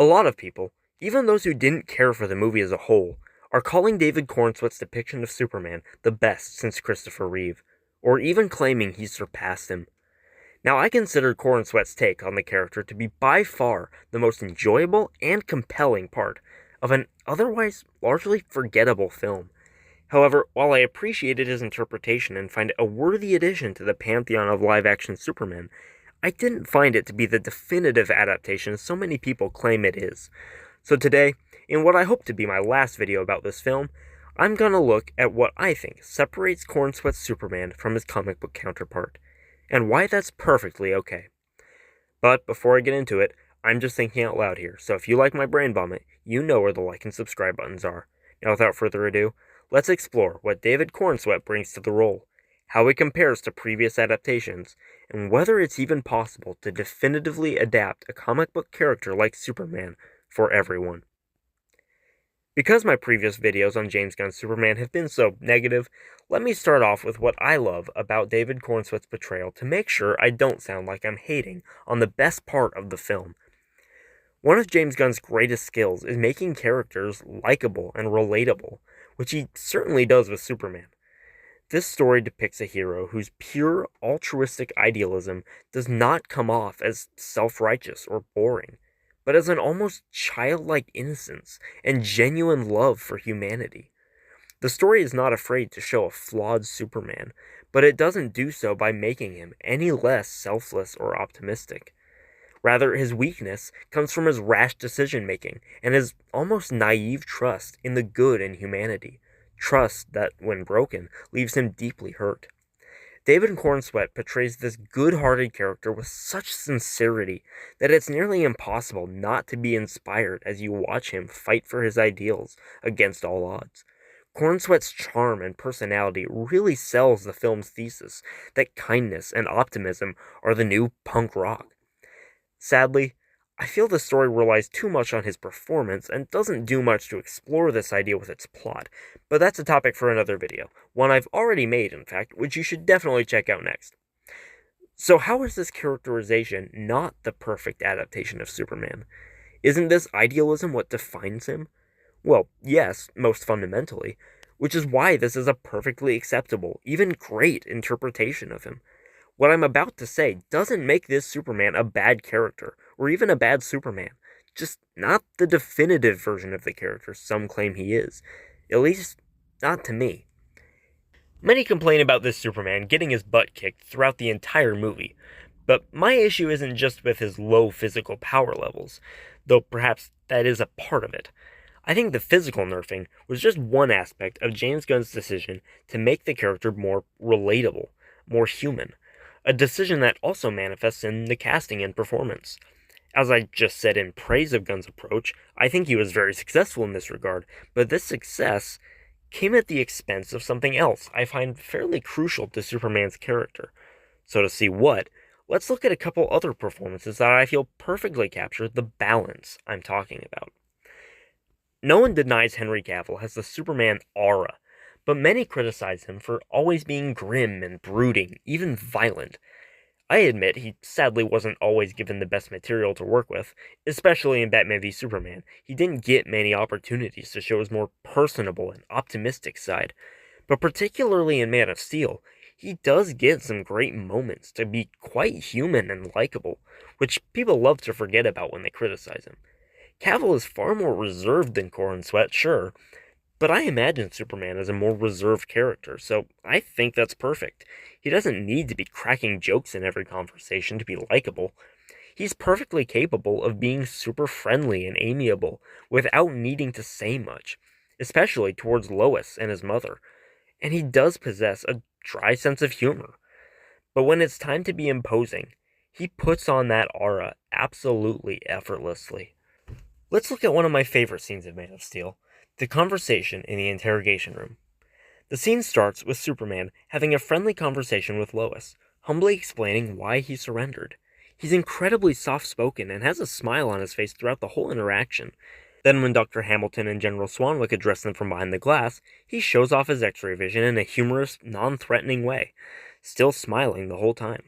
A lot of people, even those who didn't care for the movie as a whole, are calling David Corenswet's depiction of Superman the best since Christopher Reeve, or even claiming he's surpassed him. Now, I consider Corenswet's take on the character to be by far the most enjoyable and compelling part of an otherwise largely forgettable film. However, while I appreciated his interpretation and find it a worthy addition to the pantheon of live-action Superman, I didn't find it to be the definitive adaptation so many people claim it is. So today, in what I hope to be my last video about this film, I'm gonna look at what I think separates Corenswet's Superman from his comic book counterpart, and why that's perfectly okay. But before I get into it, I'm just thinking out loud here, so if you like my brain vomit, you know where the like and subscribe buttons are. Now without further ado, let's explore what David Corenswet brings to the role, how it compares to previous adaptations, and whether it's even possible to definitively adapt a comic book character like Superman for everyone. Because my previous videos on James Gunn's Superman have been so negative, let me start off with what I love about David Corenswet's portrayal to make sure I don't sound like I'm hating on the best part of the film. One of James Gunn's greatest skills is making characters likable and relatable, which he certainly does with Superman. This story depicts a hero whose pure altruistic idealism does not come off as self-righteous or boring, but as an almost childlike innocence and genuine love for humanity. The story is not afraid to show a flawed Superman, but it doesn't do so by making him any less selfless or optimistic. Rather, his weakness comes from his rash decision-making and his almost naive trust in the good in humanity. Trust that, when broken, leaves him deeply hurt. David Corenswet portrays this good-hearted character with such sincerity that it's nearly impossible not to be inspired as you watch him fight for his ideals against all odds. Corenswet's charm and personality really sells the film's thesis that kindness and optimism are the new punk rock. Sadly, I feel the story relies too much on his performance and doesn't do much to explore this idea with its plot, but that's a topic for another video, one I've already made in fact, which you should definitely check out next. So how is this characterization not the perfect adaptation of Superman? Isn't this idealism what defines him? Well, yes, most fundamentally, which is why this is a perfectly acceptable, even great interpretation of him. What I'm about to say doesn't make this Superman a bad character, or even a bad Superman, just not the definitive version of the character some claim he is, at least not to me. Many complain about this Superman getting his butt kicked throughout the entire movie, but my issue isn't just with his low physical power levels, though perhaps that is a part of it. I think the physical nerfing was just one aspect of James Gunn's decision to make the character more relatable, more human. A decision that also manifests in the casting and performance. As I just said in praise of Gunn's approach, I think he was very successful in this regard, but this success came at the expense of something else I find fairly crucial to Superman's character. So to see what, let's look at a couple other performances that I feel perfectly capture the balance I'm talking about. No one denies Henry Cavill has the Superman aura, but many criticize him for always being grim and brooding, even violent. I admit he sadly wasn't always given the best material to work with, especially in Batman v Superman. He didn't get many opportunities to show his more personable and optimistic side, but particularly in Man of Steel, he does get some great moments to be quite human and likable, which people love to forget about when they criticize him. Cavill is far more reserved than Corenswet, sure, but I imagine Superman as a more reserved character, so I think that's perfect. He doesn't need to be cracking jokes in every conversation to be likable. He's perfectly capable of being super friendly and amiable without needing to say much, especially towards Lois and his mother. And he does possess a dry sense of humor. But when it's time to be imposing, he puts on that aura absolutely effortlessly. Let's look at one of my favorite scenes of Man of Steel. The conversation in the interrogation room. The scene starts with Superman having a friendly conversation with Lois, humbly explaining why he surrendered. He's incredibly soft-spoken and has a smile on his face throughout the whole interaction. Then when Dr. Hamilton and General Swanwick address them from behind the glass, he shows off his X-ray vision in a humorous, non-threatening way, still smiling the whole time.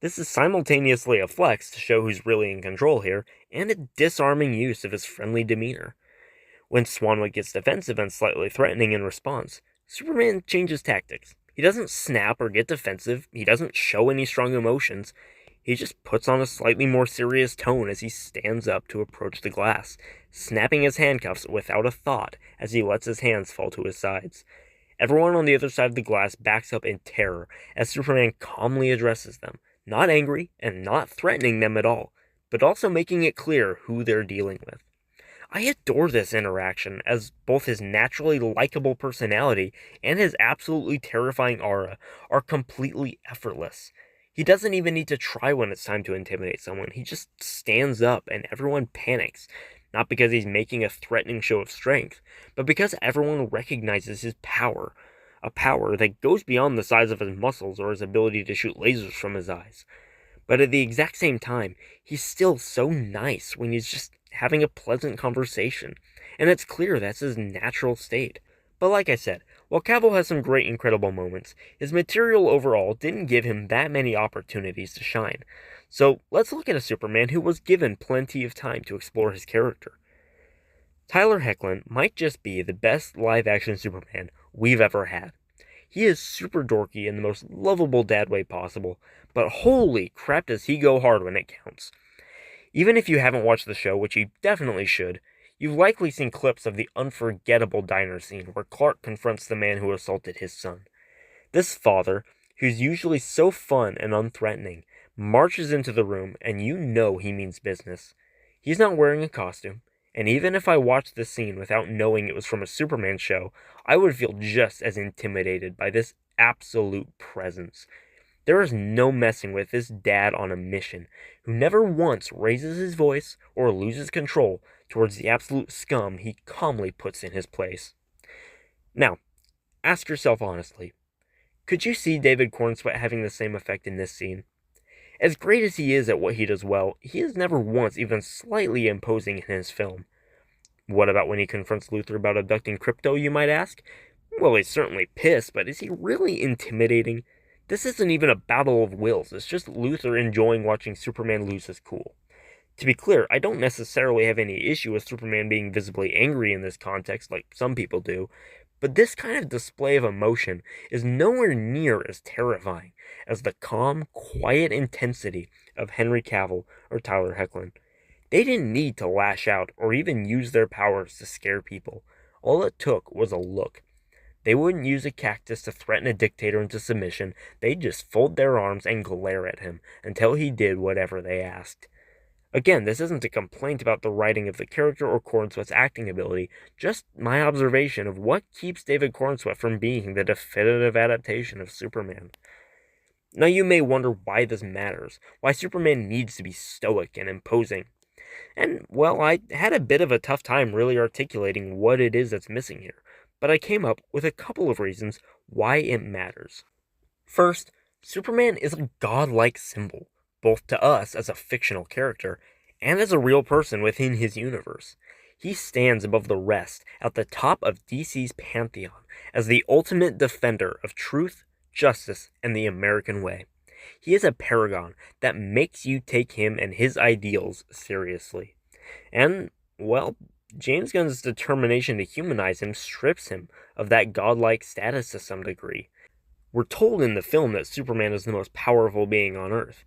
This is simultaneously a flex to show who's really in control here, and a disarming use of his friendly demeanor. When Swanwick gets defensive and slightly threatening in response, Superman changes tactics. He doesn't snap or get defensive, he doesn't show any strong emotions. He just puts on a slightly more serious tone as he stands up to approach the glass, snapping his handcuffs without a thought as he lets his hands fall to his sides. Everyone on the other side of the glass backs up in terror as Superman calmly addresses them, not angry and not threatening them at all, but also making it clear who they're dealing with. I adore this interaction, as both his naturally likable personality and his absolutely terrifying aura are completely effortless. He doesn't even need to try when it's time to intimidate someone. He just stands up and everyone panics. Not because he's making a threatening show of strength, but because everyone recognizes his power. A power that goes beyond the size of his muscles or his ability to shoot lasers from his eyes. But at the exact same time, he's still so nice when he's just having a pleasant conversation, and it's clear that's his natural state. But like I said, while Cavill has some great incredible moments, his material overall didn't give him that many opportunities to shine. So let's look at a Superman who was given plenty of time to explore his character. Tyler Hoechlin might just be the best live-action Superman we've ever had. He is super dorky in the most lovable dad way possible, but holy crap does he go hard when it counts. Even if you haven't watched the show, which you definitely should, you've likely seen clips of the unforgettable diner scene where Clark confronts the man who assaulted his son. This father, who's usually so fun and unthreatening, marches into the room and you know he means business. He's not wearing a costume, and even if I watched this scene without knowing it was from a Superman show, I would feel just as intimidated by this absolute presence. There is no messing with this dad on a mission, who never once raises his voice or loses control towards the absolute scum he calmly puts in his place. Now, ask yourself honestly, could you see David Corenswet having the same effect in this scene? As great as he is at what he does well, he is never once even slightly imposing in his film. What about when he confronts Luthor about abducting Krypto, you might ask? Well, he's certainly pissed, but is he really intimidating? This isn't even a battle of wills, it's just Luthor enjoying watching Superman lose his cool. To be clear, I don't necessarily have any issue with Superman being visibly angry in this context like some people do, but this kind of display of emotion is nowhere near as terrifying as the calm, quiet intensity of Henry Cavill or Tyler Hoechlin. They didn't need to lash out or even use their powers to scare people. All it took was a look. They wouldn't use a cactus to threaten a dictator into submission. They'd just fold their arms and glare at him until he did whatever they asked. Again, this isn't a complaint about the writing of the character or Corenswet's acting ability, just my observation of what keeps David Corenswet from being the definitive adaptation of Superman. Now you may wonder why this matters, why Superman needs to be stoic and imposing. And, well, I had a bit of a tough time really articulating what it is that's missing here, but I came up with a couple of reasons why it matters. First, Superman is a godlike symbol, both to us as a fictional character and as a real person within his universe. He stands above the rest at the top of DC's pantheon as the ultimate defender of truth, justice, and the American way. He is a paragon that makes you take him and his ideals seriously. And, well, James Gunn's determination to humanize him strips him of that godlike status to some degree. We're told in the film that Superman is the most powerful being on Earth,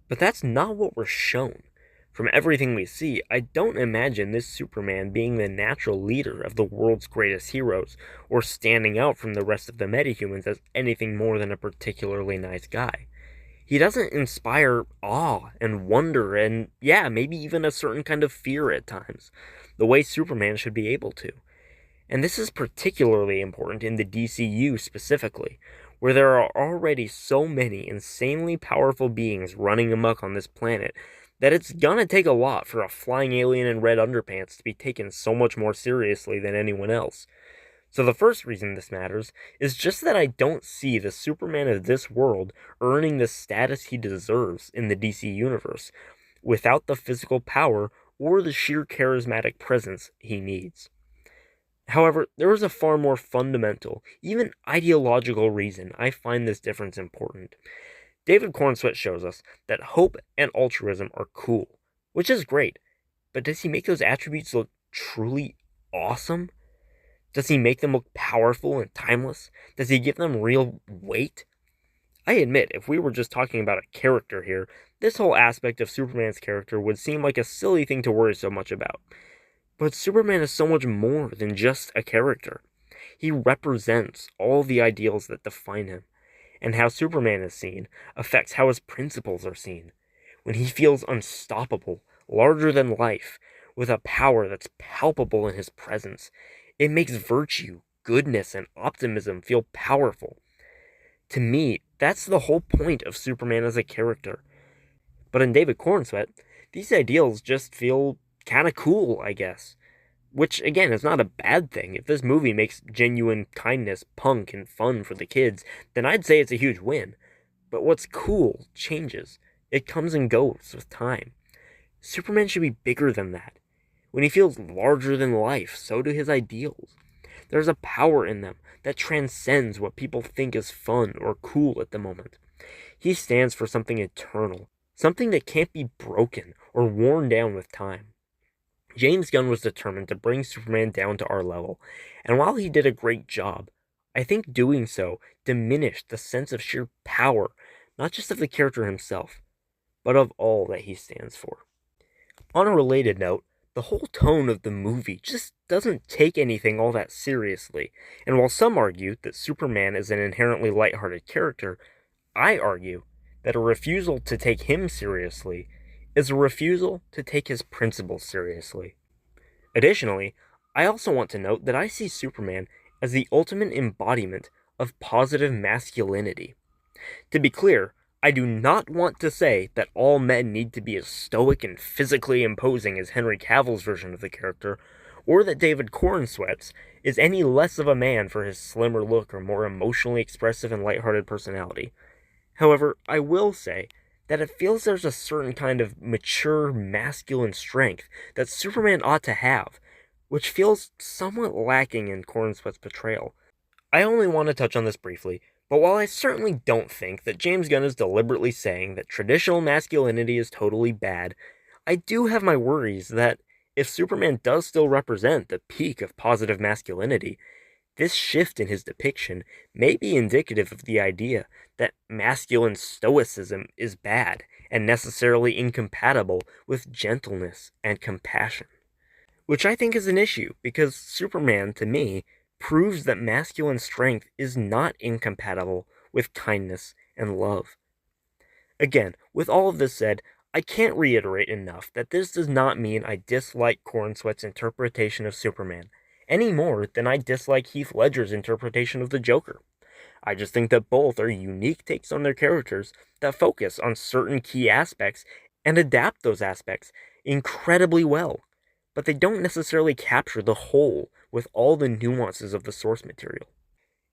but that's not what we're shown. From everything we see, I don't imagine this Superman being the natural leader of the world's greatest heroes, or standing out from the rest of the metahumans as anything more than a particularly nice guy. He doesn't inspire awe and wonder and, yeah, maybe even a certain kind of fear at times, the way Superman should be able to. And this is particularly important in the DCU specifically, where there are already so many insanely powerful beings running amok on this planet that it's gonna take a lot for a flying alien in red underpants to be taken so much more seriously than anyone else. So the first reason this matters is just that I don't see the Superman of this world earning the status he deserves in the DC universe without the physical power or the sheer charismatic presence he needs. However, there is a far more fundamental, even ideological reason I find this difference important. David Corenswet shows us that hope and altruism are cool, which is great, but does he make those attributes look truly awesome? Does he make them look powerful and timeless? Does he give them real weight? I admit, if we were just talking about a character here, this whole aspect of Superman's character would seem like a silly thing to worry so much about. But Superman is so much more than just a character. He represents all the ideals that define him, and how Superman is seen affects how his principles are seen. When he feels unstoppable, larger than life, with a power that's palpable in his presence, it makes virtue, goodness, and optimism feel powerful. To me, that's the whole point of Superman as a character. But in David Corenswet, these ideals just feel kinda cool, I guess. Which, again, is not a bad thing. If this movie makes genuine kindness punk and fun for the kids, then I'd say it's a huge win. But what's cool changes. It comes and goes with time. Superman should be bigger than that. When he feels larger than life, so do his ideals. There's a power in them that transcends what people think is fun or cool at the moment. He stands for something eternal, something that can't be broken or worn down with time. James Gunn was determined to bring Superman down to our level, and while he did a great job, I think doing so diminished the sense of sheer power, not just of the character himself, but of all that he stands for. On a related note, the whole tone of the movie just doesn't take anything all that seriously, and while some argue that Superman is an inherently lighthearted character, I argue that a refusal to take him seriously is a refusal to take his principles seriously. Additionally, I also want to note that I see Superman as the ultimate embodiment of positive masculinity. To be clear, I do not want to say that all men need to be as stoic and physically imposing as Henry Cavill's version of the character, or that David Corenswet's is any less of a man for his slimmer look or more emotionally expressive and lighthearted personality. However, I will say that it feels there's a certain kind of mature masculine strength that Superman ought to have, which feels somewhat lacking in Corenswet's portrayal. I only want to touch on this briefly, but while I certainly don't think that James Gunn is deliberately saying that traditional masculinity is totally bad, I do have my worries that if Superman does still represent the peak of positive masculinity, this shift in his depiction may be indicative of the idea that masculine stoicism is bad and necessarily incompatible with gentleness and compassion. Which I think is an issue, because Superman, to me, proves that masculine strength is not incompatible with kindness and love. Again, with all of this said, I can't reiterate enough that this does not mean I dislike Corenswet's interpretation of Superman, any more than I dislike Heath Ledger's interpretation of the Joker. I just think that both are unique takes on their characters that focus on certain key aspects and adapt those aspects incredibly well, but they don't necessarily capture the whole with all the nuances of the source material.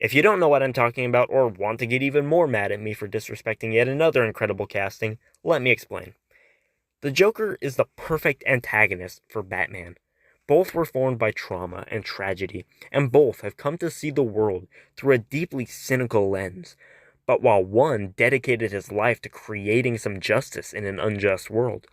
If you don't know what I'm talking about or want to get even more mad at me for disrespecting yet another incredible casting, let me explain. The Joker is the perfect antagonist for Batman. Both were formed by trauma and tragedy, and both have come to see the world through a deeply cynical lens. But while one dedicated his life to creating some justice in an unjust world,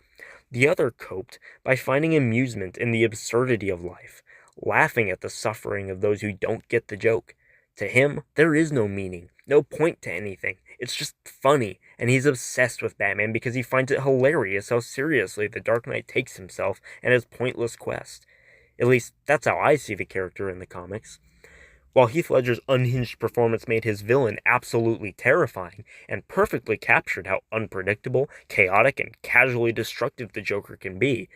the other coped by finding amusement in the absurdity of life, laughing at the suffering of those who don't get the joke. To him, there is no meaning, no point to anything. It's just funny, and he's obsessed with Batman because he finds it hilarious how seriously the Dark Knight takes himself and his pointless quest. At least, that's how I see the character in the comics. While Heath Ledger's unhinged performance made his villain absolutely terrifying, and perfectly captured how unpredictable, chaotic, and casually destructive the Joker can be,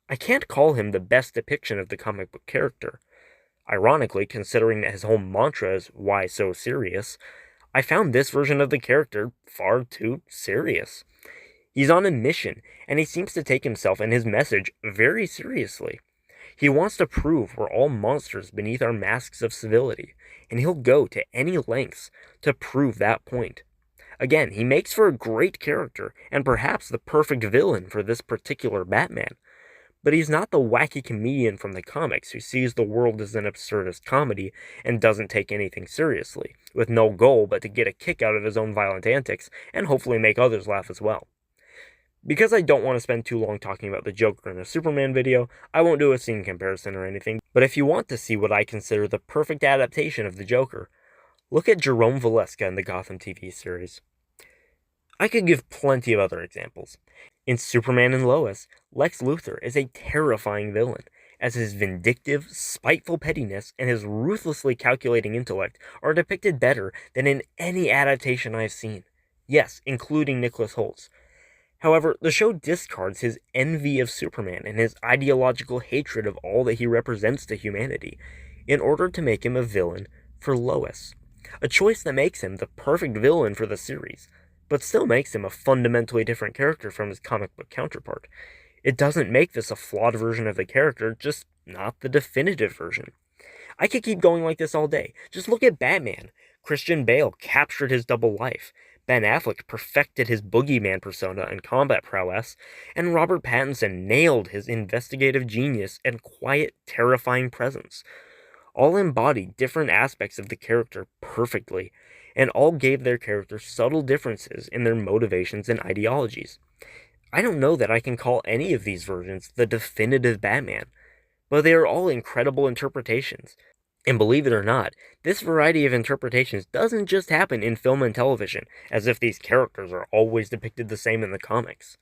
I can't call him the best depiction of the comic book character. Ironically, considering that his whole mantra is "why so serious," I found this version of the character far too serious. He's on a mission, and he seems to take himself and his message very seriously. He wants to prove we're all monsters beneath our masks of civility, and he'll go to any lengths to prove that point. Again, he makes for a great character, and perhaps the perfect villain for this particular Batman. But he's not the wacky comedian from the comics who sees the world as an absurdist comedy and doesn't take anything seriously, with no goal but to get a kick out of his own violent antics and hopefully make others laugh as well. Because I don't want to spend too long talking about the Joker in a Superman video, I won't do a scene comparison or anything, but if you want to see what I consider the perfect adaptation of the Joker, look at Jerome Valeska in the Gotham TV series. I could give plenty of other examples. In Superman and Lois, Lex Luthor is a terrifying villain, as his vindictive, spiteful pettiness and his ruthlessly calculating intellect are depicted better than in any adaptation I've seen. Yes, including Nicholas Holt's. However, the show discards his envy of Superman and his ideological hatred of all that he represents to humanity in order to make him a villain for Lois. A choice that makes him the perfect villain for the series, but still makes him a fundamentally different character from his comic book counterpart. It doesn't make this a flawed version of the character, just not the definitive version. I could keep going like this all day. Just look at Batman. Christian Bale captured his double life. Ben Affleck perfected his boogeyman persona and combat prowess, and Robert Pattinson nailed his investigative genius and quiet, terrifying presence. All embodied different aspects of the character perfectly, and all gave their characters subtle differences in their motivations and ideologies. I don't know that I can call any of these versions the definitive Batman, but they are all incredible interpretations. And believe it or not, this variety of interpretations doesn't just happen in film and television, as if these characters are always depicted the same in the comics.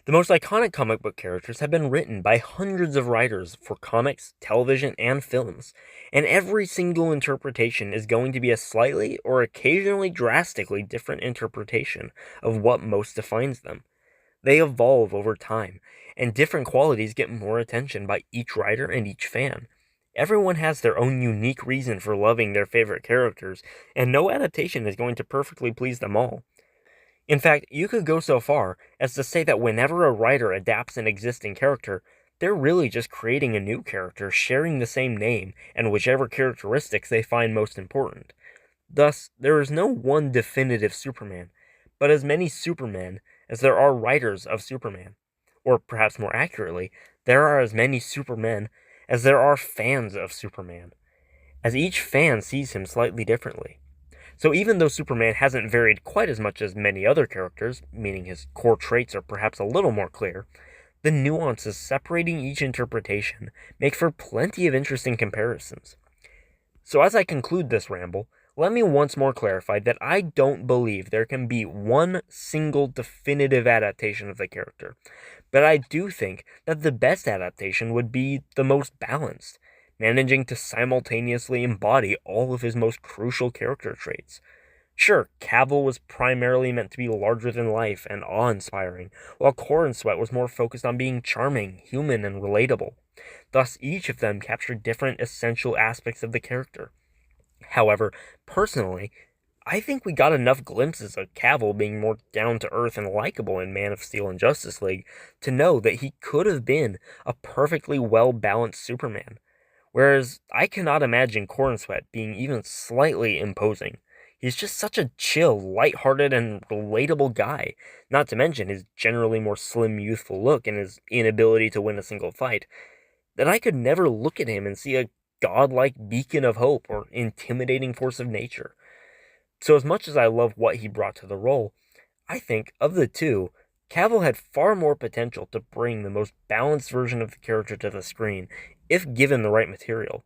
The most iconic comic book characters have been written by hundreds of writers for comics, television, and films, and every single interpretation is going to be a slightly or occasionally drastically different interpretation of what most defines them. They evolve over time, and different qualities get more attention by each writer and each fan. Everyone has their own unique reason for loving their favorite characters, and no adaptation is going to perfectly please them all. In fact, you could go so far as to say that whenever a writer adapts an existing character, they're really just creating a new character sharing the same name and whichever characteristics they find most important. Thus, there is no one definitive Superman, but as many Supermen as there are writers of Superman. Or perhaps more accurately, there are as many Supermen as there are fans of Superman, as each fan sees him slightly differently. So even though Superman hasn't varied quite as much as many other characters, meaning his core traits are perhaps a little more clear, the nuances separating each interpretation make for plenty of interesting comparisons. So as I conclude this ramble, let me once more clarify that I don't believe there can be one single definitive adaptation of the character, but I do think that the best adaptation would be the most balanced, managing to simultaneously embody all of his most crucial character traits. Sure, Cavill was primarily meant to be larger than life and awe-inspiring, while Corenswet was more focused on being charming, human, and relatable. Thus, each of them captured different essential aspects of the character. However, personally, I think we got enough glimpses of Cavill being more down-to-earth and likable in Man of Steel and Justice League to know that he could have been a perfectly well-balanced Superman. Whereas I cannot imagine Corenswet being even slightly imposing. He's just such a chill, lighthearted, and relatable guy, not to mention his generally more slim, youthful look and his inability to win a single fight, that I could never look at him and see a godlike beacon of hope or intimidating force of nature. So as much as I love what he brought to the role, I think, of the two, Cavill had far more potential to bring the most balanced version of the character to the screen, if given the right material.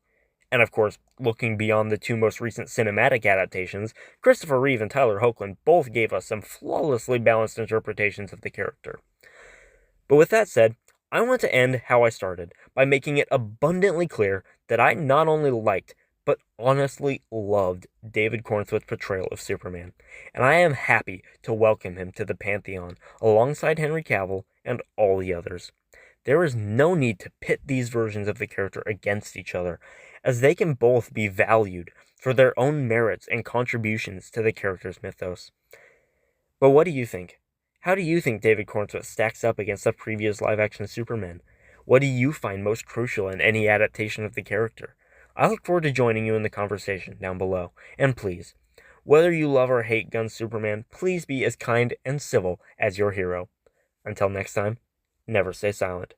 And of course, looking beyond the two most recent cinematic adaptations, Christopher Reeve and Tyler Hoechlin both gave us some flawlessly balanced interpretations of the character. But with that said, I want to end how I started, by making it abundantly clear that I not only liked, but honestly loved David Corenswet's portrayal of Superman, and I am happy to welcome him to the Pantheon alongside Henry Cavill and all the others. There is no need to pit these versions of the character against each other, as they can both be valued for their own merits and contributions to the character's mythos. But what do you think? How do you think David Corenswet stacks up against the previous live-action Superman? What do you find most crucial in any adaptation of the character? I look forward to joining you in the conversation down below, and please, whether you love or hate Gunn's Superman, please be as kind and civil as your hero. Until next time, never stay silent.